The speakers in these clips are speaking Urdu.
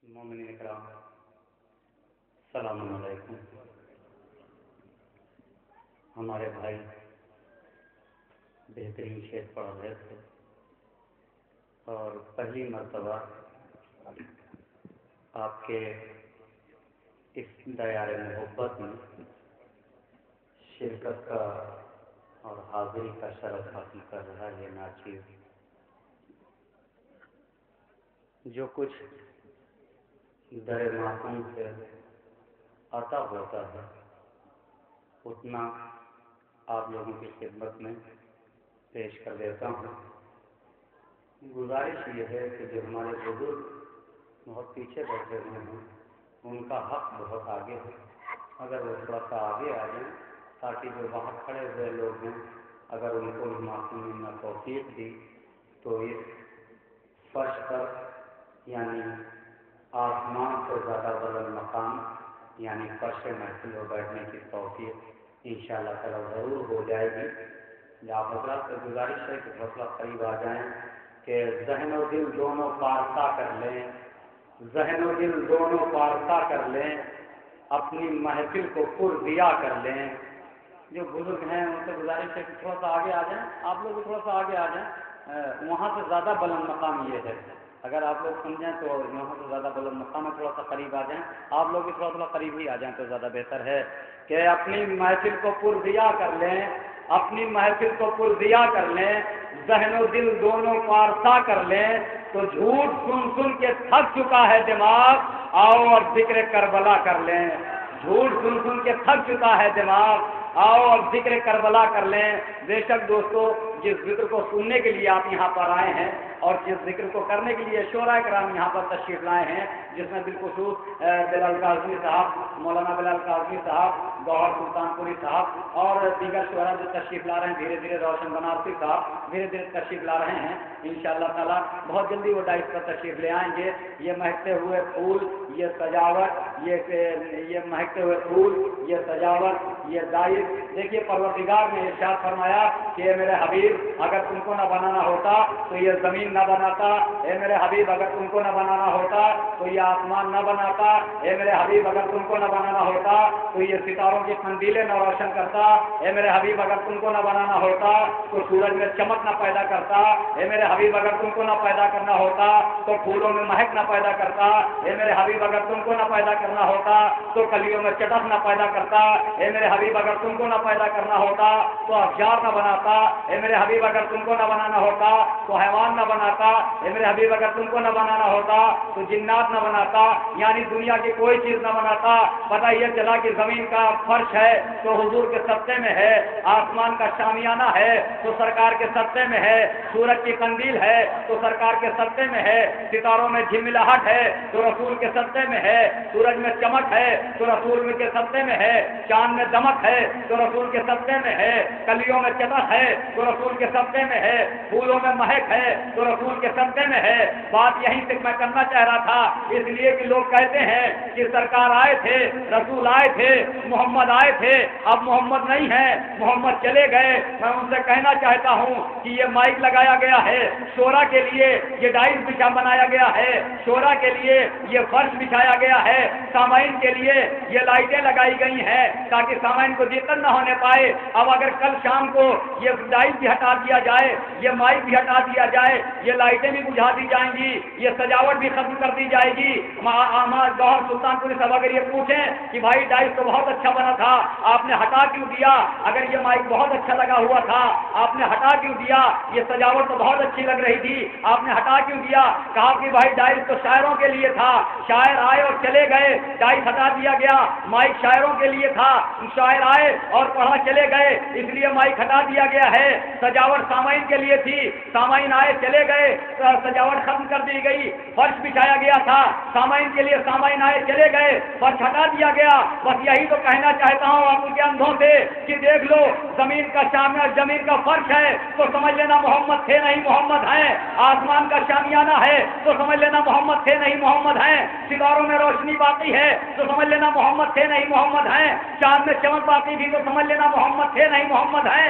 مومنین کرام السلام علیکم۔ ہمارے بھائی بہترین شعر پڑھ رہے تھے اور پہلی مرتبہ آپ کے اس دیار محبت میں شرکت کا اور حاضری کا شرف حاصل کر رہا ہے ناچیز۔ جو کچھ در معصوم سے عطا ہوتا ہے اتنا آپ لوگوں کی خدمت میں پیش کر دیتا ہوں۔ گزارش یہ ہے کہ جو ہمارے بزرگ بہت پیچھے بیٹھے ہوئے ہیں ان کا حق بہت آگے ہے، اگر وہ تھوڑا سا آگے آ جائیں تاکہ جو وہاں کھڑے ہوئے لوگ ہیں اگر ان کو معصومین نے توفیق دی تو اس فرش پر یعنی آسمان سے زیادہ بلند مقام یعنی فرش محفل ہو بیٹھنے کی توفیق انشاءاللہ تعالی ضرور ہو جائے گی۔ آپ حضرات سے گزارش ہے کہ تھوڑا قریب آ جائیں کہ ذہن و دل دونوں پارسا کر لیں، ذہن و دل دونوں پارسا کر لیں، اپنی محفل کو پر دیا کر لیں۔ جو بزرگ ہیں ان سے گزارش ہے کہ تھوڑا سا آگے آ جائیں، آپ لوگ بھی تھوڑا سا آگے آ جائیں، وہاں سے زیادہ بلند مقام یہ ہے، اگر آپ لوگ سمجھیں تو وہاں سے زیادہ بلند مقام ہے، تھوڑا سا قریب آ جائیں، آپ لوگ بھی تھوڑا قریب ہی آ جائیں تو زیادہ بہتر ہے کہ اپنی محفل کو پر دیا کر لیں، اپنی محفل کو پر دیا کر لیں، ذہن و دل دونوں پارسا کر لیں تو جھوٹ سن سن کے تھک چکا ہے دماغ، آؤ اور ذکر کربلا کر لیں۔ جھوٹ سن سن کے تھک چکا ہے دماغ، آؤ اور ذکر کربلا کر لیں۔ بے شک دوستو جس ذکر کو سننے کے لیے آپ یہاں پر آئے ہیں اور جس ذکر کو کرنے کے لیے شعراء کرام یہاں پر تشریف لائے ہیں، جس میں بالخصوص بلال کاظمی صاحب، مولانا بلال کاظمی صاحب، گوہر سلطان پوری صاحب اور دیگر شعراء جو تشریف لا رہے ہیں، دھیرے دھیرے روشن بنارسی صاحب دھیرے دھیرے تشریف لا رہے ہیں، انشاءاللہ تعالیٰ بہت جلدی وہ ڈائس پر تشریف لے آئیں گے۔ یہ مہکتے ہوئے پھول، یہ سجاوٹ، یہ مہکتے ہوئے پھول، یہ سجاوٹ، یہ ڈائس، دیکھیے پروردگار نے ارشاد فرمایا کہ اے میرے حبیب اگر تم کو نہ بنانا ہوتا تو یہ زمین نہ بناتا، اے میرے حبیب اگر تم کو نہ بنانا ہوتا تو یہ آسمان نہ بناتا، اے میرے حبیب اگر تم کو نہ بنانا ہوتا تو یہ ستاروں کی قندیلیں نہ روشن کرتا، اے میرے حبیب اگر تم کو نہ بنانا ہوتا تو سورج میں چمک نہ پیدا کرتا، اے میرے حبیب اگر تم کو نہ پیدا کرنا ہوتا تو پھولوں میں مہک نہ پیدا کرتا، اے میرے حبیب اگر تم کو نہ پیدا کرنا ہوتا تو کلیوں میں چٹک نہ پیدا کرتا، اے میرے حبیب اگر تم کو نہ پیدا کرنا ہوتا تو اشجار نہ بناتا، اے میرے حبیب اگر تم کو نہ بنانا ہوتا تو حیوان نہ بناتا، اے میرے حبیب اگر تم کو نہ بنانا ہوتا تو جنات نہ بناتا، یعنی دنیا کی کوئی چیز نہ بناتا۔ پتہ یہ چلا کہ زمین کا فرش ہے تو حضور کے صدقے میں ہے، آسمان کا شامیانہ ہے تو سرکار کے صدقے میں ہے، سورج کی قندیل ہے تو سرکار کے صدقے میں ہے، ستاروں میں جھلملاہٹ ہے تو رسول کے صدقے میں ہے، سورج میں چمک ہے تو رسول کے صدقے میں ہے، چاند میں دمک ہے تو رسول کے صدقے میں ہے، کلیوں میں چٹک ہے تو رسول کے صدقے میں ہے، پھولوں میں مہک ہے تو رسول کے صدقے میں ہے۔ بات یہیں سے میں کرنا چاہ رہا تھا، اس لیے کہ لوگ کہتے ہیں کہ سرکار آئے تھے، رسول آئے تھے، محمد آئے تھے، اب محمد نہیں ہے، محمد چلے گئے۔ میں ان سے کہنا چاہتا ہوں کہ یہ مائک لگایا گیا ہے شورا کے لیے، یہ ڈائس بنایا گیا ہے شورا کے لیے، یہ فرش بچھایا گیا ہے سامعین کے لیے، یہ لائٹیں لگائی گئی ہیں تاکہ سامعین کو دقت نہ ہونے پائے۔ اب اگر کل شام کو یہ ڈائس بھی ہٹا دیا جائے، یہ مائک بھی ہٹا دیا جائے، یہ لائٹیں بھی بجھا دی جائیں گی، یہ سجاوٹ بھی ختم کر دی جائے گی، گوہر سلطان پوری صاحب اگر یہ پوچھیں کہ بھائی ڈائس تو بہت اچھا بنا تھا آپ نے ہٹا کیوں دیا، اگر یہ مائک بہت اچھا لگا ہوا تھا آپ نے ہٹا کیوں دیا، یہ سجاوٹ تو بہت اچھی لگ رہی تھی آپ نے ہٹا کیوں دیا؟ کہا کہ بھائی ڈائس تو شاعروں کے لیے تھا، شاعر آئے اور چلے گئے، ڈائس ہٹا دیا گیا، مائک شاعروں کے لیے تھا، شاعر آئے اور پڑھا چلے گئے اس لیے مائک ہٹا دیا گیا ہے، سجاوٹ سامعین کے لیے تھی، سامعین آئے چلے گئے، سجاوٹ ختم کر دی گئی، فرش بچھایا گیا تھا سامعین کے لیے، سامعین آئے چلے گئے، فرش ہٹا دیا گیا۔ بس یہی تو کہنا چاہتا ہوں آپ کے اندھوں سے کہ دیکھ لو زمین کا زمین کا فرش ہے تو سمجھ لینا محمد تھے نہیں محمد ہیں، آسمان کا شامیانہ ہے تو سمجھ لینا محمد تھے نہیں محمد ہیں، ستاروں میں روشنی باقی ہے تو سمجھ لینا محمد تھے نہیں محمد ہیں، چاند میں چمک باقی بھی تو سمجھ لینا محمد تھے نہیں محمد ہیں۔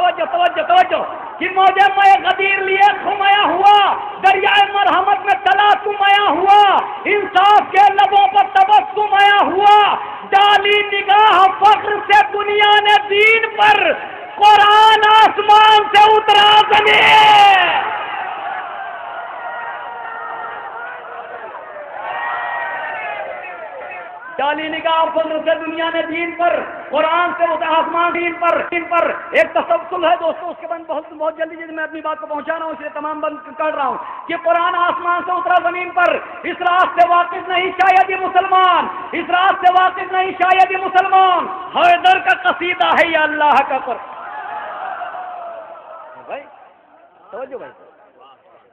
توجہ توجہ توجہ کہ موجے میں غدیر لیے کھمایا ہوا، دریائے مرحمت میں تلا کمایا ہوا، انصاف کے لبوں پر تبسم آیا ہوا، ڈالی نگاہ فخر سے دنیا نے دین پر، قرآن آسمان سے اترا زمین۔ ڈالی نگاہ فضل سے دنیا نے دین پر، قرآن سے آسمان دین پر ایک تسلسل ہے دوستو، اس کے بعد بہت جلدی میں اپنی بات کو پہنچا رہا ہوں، اس لیے تمام بند کر رہا ہوں کہ قرآن آسمان سے اترا زمین پر۔ اس راز سے واقف نہیں شاید یہ مسلمان، اس راز سے واقف نہیں شاید یہ مسلمان، حیدر کا قصیدہ ہے یا اللہ کا قرآن۔ بھائی توجہ بھائی،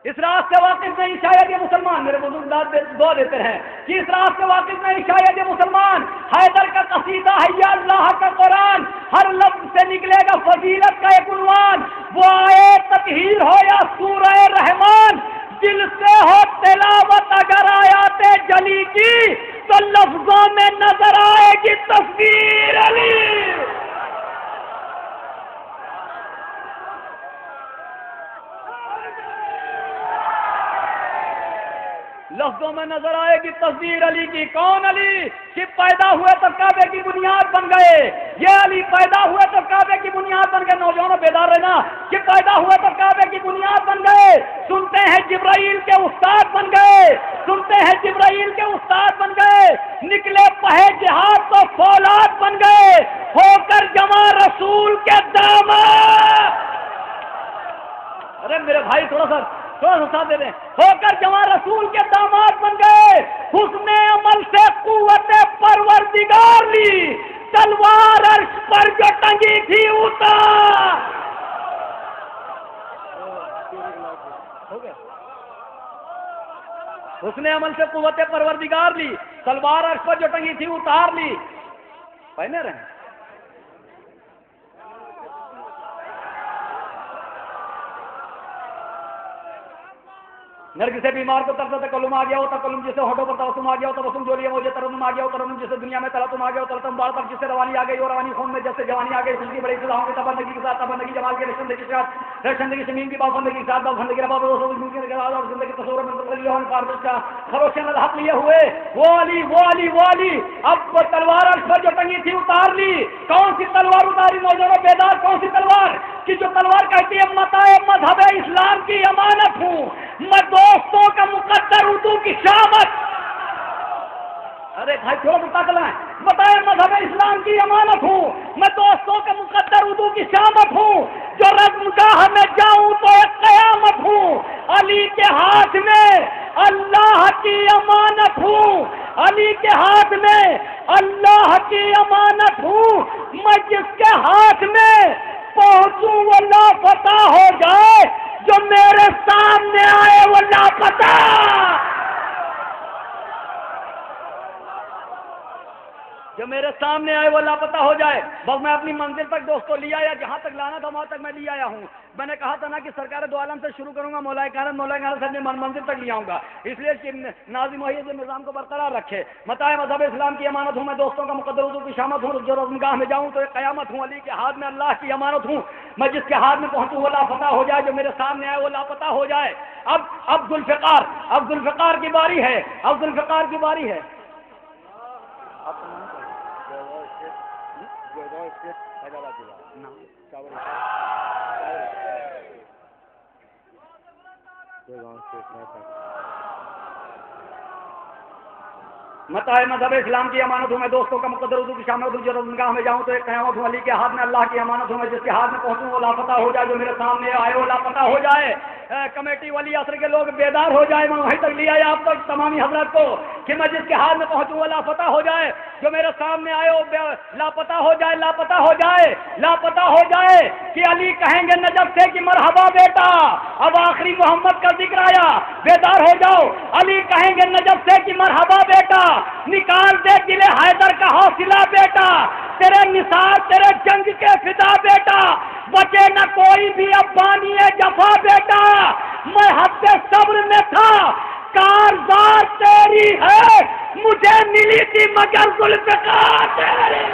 اس راز سے واقف نہیں شاید یہ مسلمان، میرے بزرگ دعا دیتے ہیں کہ اس راز سے واقف نہیں شاید یہ مسلمان، حیدر کا قصیدہ ہے یا اللہ کا قرآن، ہر لفظ سے نکلے گا فضیلت کا ایک عنوان، وہ آئے تطہیر ہو یا سورہ رحمان، دل سے ہو تلاوت اگر آیات جلی کی تو لفظوں میں نظر آئے گی تصویر علی۔ لفظوں میں نظر آئے گی تصویر علی کی۔ کون علی؟ کہ پیدا ہوئے تو کعبے کی بنیاد بن گئے، یہ علی پیدا ہوئے تو کعبے کی بنیاد بن گئے۔ نوجوانوں بیدار رہنا کہ پیدا ہوئے تو کعبے کی بنیاد بن گئے، سنتے ہیں جبرائیل کے استاد بن گئے، سنتے ہیں جبرائیل کے استاد بن گئے، نکلے پہے جہاد تو فولاد بن گئے، ہو کر جمع رسول کے داماد۔ ارے میرے بھائی تھوڑا سا ساتھ دے دیں، ہو کر جمع رسول کے داماد بن گئے، حسن عمل سے قوت پروردگار لی، تلوار عرش پر جو ٹنگی تھی اتار۔ حسن عمل سے قوت پروردگار لی، تلوار عرش پر جو ٹنگی تھی اتار لی۔ پہنے رہے نرگ سے بیمار کو طرف تکلم آ گیا ہو، تکلم جسے ہونٹوں پر تبسم آ گیا ہو، تبسم جو لیا مجھے ترنم آ گیا ہو، ترنم جسے دنیا میں تلتم آ گیا ہو، تلتم بار پر جسے روانی آ گئی ہو، روانی خون میں جیسے جوانی آ گئی، خلقی بڑی صلاحوں کی تبندگی کے ساتھ، تبندگی جمال کے رشندگی کے ساتھ، رشندگی زمین کی بابندگی کے ساتھ، بابندگی رباب زمین کے ساتھ، اور زندگی تصور میں تبدیلی ہو فارس کا خروش مذہب لیے ہوئے وہ علی وہ علی وہ علی۔ اب تلوار عرش پر جو ٹنگی تھی اتار لی۔ کون سی تلوار اتاری نوجوانوں بیدار؟ کون سی تلوار؟ کہ جو تلوار کہتی ہے متاع مذہب اسلام کی امانت ہوں، میں دوستوں کا مقدر اردو کی شامت۔ ارے بھائی تھوڑا سا طاقت لائیں، بتائیں مذہب اسلام کی امانت ہوں، میں دوستوں کا مقدر اردو کی شامت ہوں، جو رزمگاہ میں جاؤں تو ایک قیامت ہوں، علی کے ہاتھ میں اللہ کی امانت ہوں، علی کے ہاتھ میں اللہ کی امانت ہوں، میں جس کے ہاتھ میں پہنچوں وہ لاپتہ ہو جائے، جو میرے سامنے آئے وہ لاپتہ۔ جو میرے سامنے آئے وہ لاپتہ ہو جائے۔ بس میں اپنی منزل تک دوستو لیا یا جہاں تک لانا تھا وہاں تک میں لے آیا ہوں۔ میں نے کہا تھا نا کہ سرکار دو عالم سے شروع کروں گا، مولا کائنات سے منزل تک لے آؤں گا، اس لیے کہ ناظم محیط نظام کو برقرار رکھے۔ متاع مذہب اسلام کی امانت ہوں، میں دوستوں کا مقدر اردو کی شامت ہوں، جو رزمگاہ میں جاؤں تو ایک قیامت ہوں، علی کے ہاتھ میں اللہ کی امانت ہوں، میں جس کے ہاتھ میں پہنچوں وہ لاپتہ ہو جائے، جو میرے سامنے آئے وہ لاپتہ ہو جائے۔ اب ذوالفقار کی باری ہے، اب ذوالفقار کی باری ہے۔ متاع مذہب اسلام کی امانت ہوں، میں دوستوں کا مقدر اردو کی شامت ہوں، جو رزمگاہ میں جاؤں تو ایک قیامت ہوں، علی کے ہاتھ میں اللہ کی امانت ہوں، میں جس کے ہاتھ میں پہنچوں وہ لاپتہ ہو جائے، جو میرے سامنے آئے وہ لاپتہ ہو جائے۔ کمیٹی ولی عصر کے لوگ بیدار ہو جائے، میں وہیں تک لے آیا آپ تک تمامی حضرات کو کہ میں جس کے ہاتھ میں پہنچوں وہ لاپتہ ہو جائے، جو میرے سامنے آئے وہ لاپتہ ہو جائے، لاپتہ ہو جائے، لاپتہ ہو جائے۔ کہ علی کہیں گے نجف سے کہ مرحبا بیٹا، اب آخری محمد کا ذکر آیا، بیدار ہو جاؤ۔ علی کہیں گے نجف سے کہ مرحبا بیٹا، نکال دے دل حیدر کا حوصلہ بیٹا، تیرے نثار تیرے جنگ کے فدا بیٹا، بچے نہ کوئی بھی اب بانی جفا بیٹا، میں حد صبر میں تھا، کارزار تیری ہے، مجھے ملی تھی مگر ذوالفقار تیری۔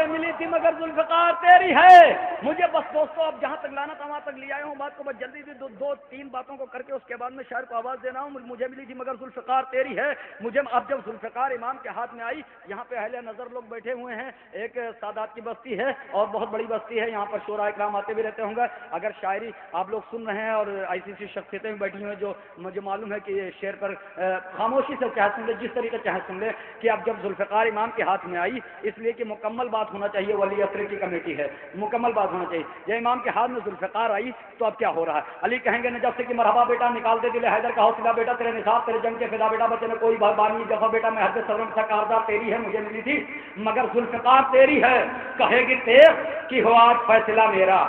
ملی تھی مگر ذوالفقار تیری ہے. مجھے بس دوستوں اب جہاں تک لانا تھا وہاں تک لے آیا ہوں بات کو. بس جلدی سے دو تین باتوں کو کر کے اس کے بعد میں شاعر کو آواز دینا ہوں. مجھے ملی تھی مگر ذوالفقار تیری ہے. مجھے اب جب ذوالفقار امام کے ہاتھ میں آئی, یہاں پہ اہل نظر لوگ بیٹھے ہوئے ہیں, ایک سادات کی بستی ہے اور بہت بڑی بستی ہے, یہاں پر شعراء اکرام آتے بھی رہتے ہوں گے. اگر شاعری آپ لوگ سن رہے ہیں اور ایسی شخصیتیں بھی بیٹھی ہوئی ہیں جو مجھے معلوم ہے کہ یہ شعر پر خاموشی سے چاہے سن لے, جس طریقے چاہے سن لے, کہ اب جب ذوالفقار امام کے ہاتھ میں آئی, اس لیے کہ مکمل بات ہونا چاہیے, ولی عصر کی کمیٹی ہے, مکمل بات ہونا چاہیے. جب امام کے ہاتھ میں ذوالفقار آئی تو اب کیا ہو رہا ہے؟ علی کہیں گے نجف سے کہ مرحبا بیٹا, نکال دے دل حیدر کا حوصلہ بیٹا, تیرے نصاب تیرے جنگ کے فدا بیٹا, بچے میں کوئی بانی دفعہ بیٹا, میں حد سرم تھا کاردار تیری ہے, مجھے ملی تھی مگر ذوالفقار تیری ہے. کہے گی تیغ کہ ہو آج فیصلہ میرا.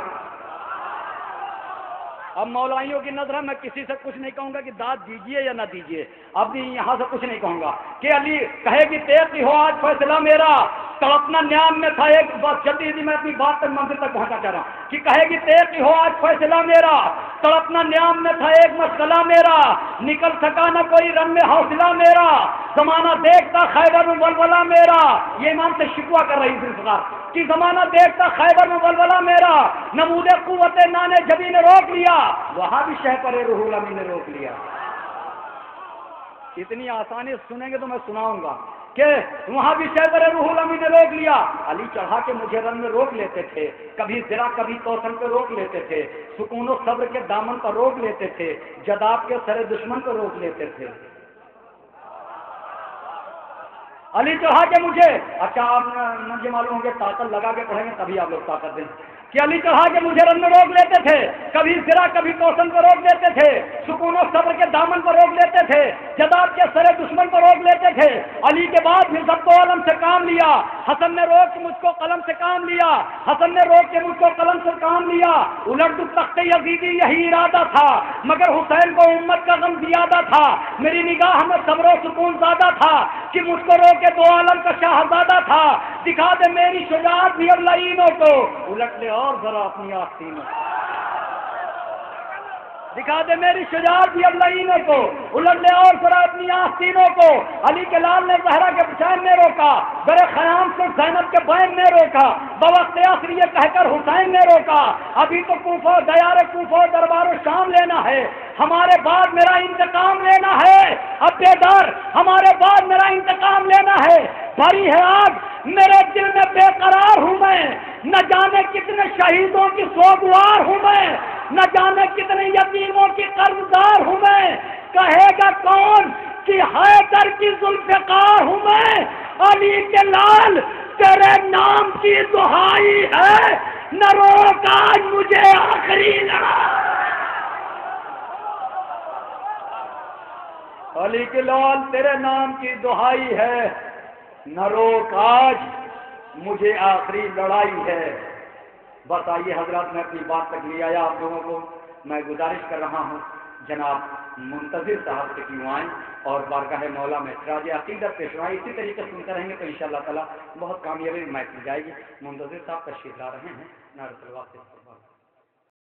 اب مولائیوں کی نظر ہے, میں کسی سے کچھ نہیں کہوں گا کہ داد دیجیے یا نہ دیجیے, اب بھی یہاں سے کچھ نہیں کہوں گا کہ علی کہے گی تیغ کہ ہو آج فیصلہ میرا. تڑپنا نیام میں تھا ایک بس, جلدی میں اپنی بات تک منزل تک پہنچا چاہ رہا ہوں کہ کہے گی تیغ کہ ہو آج فیصلہ میرا. تڑپنا نیام میں تھا ایک مسئلہ میرا, نکل سکا نہ کوئی رن میں حوصلہ میرا. زمانہ دیکھتا خیبر میں ولولہ میرا. یہ امام سے شکوہ کر رہی ذوالفقار کہ زمانہ دیکھتا خیبر میں ولولہ میرا. نمود قوت نانے جبی نے روک لیا, وہاں بھی شہ پر روح الامین نے روک لیا. اتنی آسانی سنیں گے تو میں سناؤں گا کہ وہاں بھی شہ پر روح الامین نے روک لیا. علی چڑھا کے مجھے رن میں روک لیتے تھے, کبھی ذرا کبھی توسن پہ روک لیتے تھے, سکون و صبر کے دامن پر روک لیتے تھے, جداب کے سر دشمن کو روک لیتے تھے. علی چڑھا کے مجھے, اچھا آپ مجھے معلوم ہو کہ طاقت لگا کے پڑھیں گے تبھی آپ لوگ طاقت دیں, کہ علی چڑھا کے مجھے رن میں روک لیتے تھے, کبھی ذرا کبھی توسن کو روک لیتے تھے, سکون و صبر کے دامن پر روک لیتے تھے, جداب کے سر دشمن کو روک لیتے تھے. علی کے بعد پھر سب کو علم سے کام لیا, حسن نے روک کے مجھ کو قلم سے کام لیا, حسن نے روک کے مجھ کو قلم سے کام لیا. الٹ تخت یزیدی یہی ارادہ تھا, مگر حسین کو امت کا غم زیادہ تھا. میری نگاہ میں صبر و سکون زیادہ تھا کہ مجھ کو روک کے دو عالم کا شہزادہ تھا. دکھا دے میری شجاعت بھی اب لعینوں کو, الٹ لے اور ذرا اپنی آستینوں, دکھا دے میری شجاعت بھی اب لعینوں کو, الٹ لے اور ذرا اپنی آستینوں کو. علی کے لال نے زہرا کے حسین نے روکا, در خیام سے زینب کے بین نے روکا, بوقت عصر یہ کہہ کر حسین نے روکا. ابھی تو کوفہ دیار کوفہ دربار و شام لینا ہے, ہمارے بعد میرا انتقام لینا ہے. اب بیدار, ہمارے بعد میرا انتقام لینا ہے. بھری ہے آگ میرے دل میں بے قرار ہوں میں, نہ جانے کتنے شہیدوں کی سوگوار ہوں میں, نہ جانے کتنے یتیموں کی قرضدار ہوں میں. کہے گا کون کہ حیدر کی ذوالفقار ہوں میں. علی کے لال تیرے نام کی دہائی ہے, نہ روک آج مجھے آخری لڑائی. علی کے لال تیرے نام کی دہائی ہے, نہ روک آج مجھے آخری لڑائی ہے. بس آئیے حضرات, میں اپنی بات تک لے آیا. آپ لوگوں کو میں گزارش کر رہا ہوں جناب منتظر صاحب سے کیوں آئیں اور بارگاہ مولا میں سراج عقیدت پیشوائی اسی طریقے سے سنتے رہیں گے تو انشاءاللہ تعالی بہت کامیابی محفل جائے گی. منتظر صاحب تشریف لا رہے ہیں. نعرۃ الوقت.